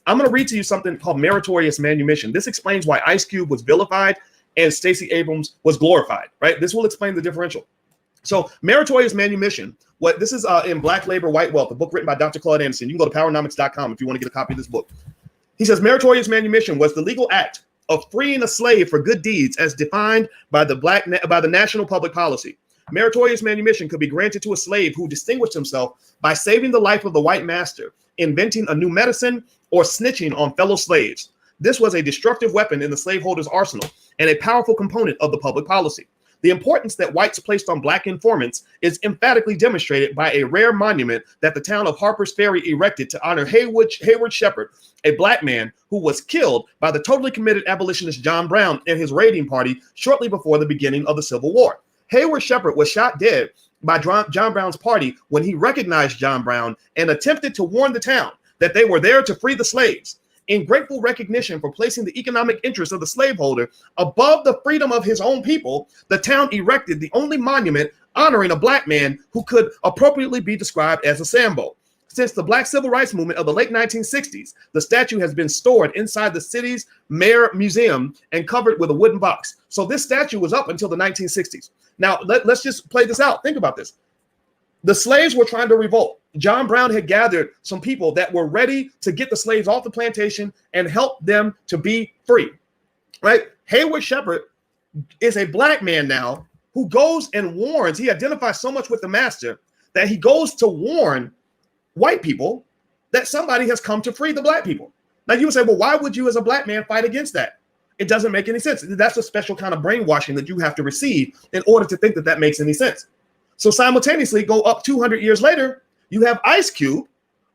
I'm going to read to you something called meritorious manumission. This explains why Ice Cube was vilified and Stacey Abrams was glorified, right? This will explain the differential. So meritorious manumission, what this is in Black Labor, White Wealth, a book written by Dr. Claude Anderson. You can go to powernomics.com if you want to get a copy of this book. He says meritorious manumission was the legal act of freeing a slave for good deeds as defined by the national public policy. Meritorious manumission could be granted to a slave who distinguished himself by saving the life of the white master, inventing a new medicine, or snitching on fellow slaves. This was a destructive weapon in the slaveholder's arsenal and a powerful component of the public policy. The importance that whites placed on black informants is emphatically demonstrated by a rare monument that the town of Harper's Ferry erected to honor Hayward Shepherd, a black man who was killed by the totally committed abolitionist John Brown and his raiding party shortly before the beginning of the Civil War. Hayward Shepherd was shot dead by John Brown's party when he recognized John Brown and attempted to warn the town that they were there to free the slaves. In grateful recognition for placing the economic interests of the slaveholder above the freedom of his own people, the town erected the only monument honoring a black man who could appropriately be described as a Sambo. Since the Black Civil Rights Movement of the late 1960s, the statue has been stored inside the city's Mayer Museum and covered with a wooden box. So this statue was up until the 1960s. Now, let's just play this out. Think about this. The slaves were trying to revolt. John Brown had gathered some people that were ready to get the slaves off the plantation and help them to be free, right? Hayward Shepherd is a black man now who goes and warns. He identifies so much with the master that he goes to warn white people that somebody has come to free the black people. Now you would say, well, why would you as a black man fight against that? It doesn't make any sense. That's a special kind of brainwashing that you have to receive in order to think that that makes any sense. So simultaneously, go up 200 years later, you have Ice Cube,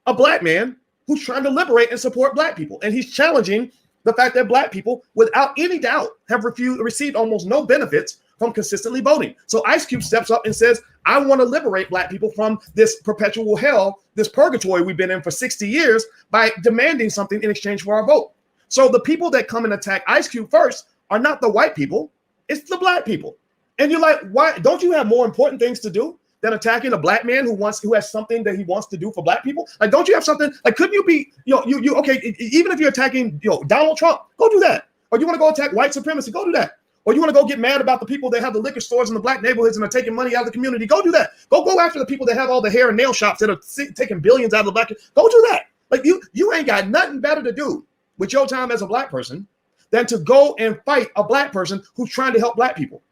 a black man who's trying to liberate and support black people. And he's challenging the fact that black people, without any doubt, have received almost no benefits from consistently voting. So Ice Cube steps up and says, I want to liberate black people from this perpetual hell, this purgatory we've been in for 60 years by demanding something in exchange for our vote. So the people that come and attack Ice Cube first are not the white people, it's the black people. And you're like, why don't you have more important things to do than attacking a black man who has something that he wants to do for black people? Like, don't you have something? Like, couldn't you be, okay, even if you're attacking, Donald Trump, go do that. Or you want to go attack white supremacy, go do that. Or you want to go get mad about the people that have the liquor stores in the black neighborhoods and are taking money out of the community, go do that. Go after the people that have all the hair and nail shops that are taking billions out of the black, go do that. Like, you ain't got nothing better to do with your time as a black person than to go and fight a black person who's trying to help black people.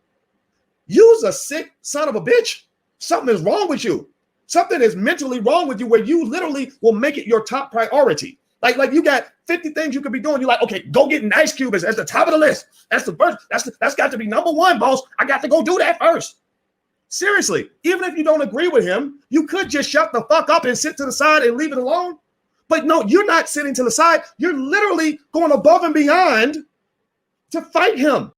You's a sick son of a bitch. Something is wrong with you. Something is mentally wrong with you where you literally will make it your top priority. Like you got 50 things you could be doing. You're like, okay, go get an Ice Cube as the top of the list. That's the first. That's got to be number one, boss. I got to go do that first. Seriously, even if you don't agree with him, you could just shut the fuck up and sit to the side and leave it alone. But no, you're not sitting to the side. You're literally going above and beyond to fight him.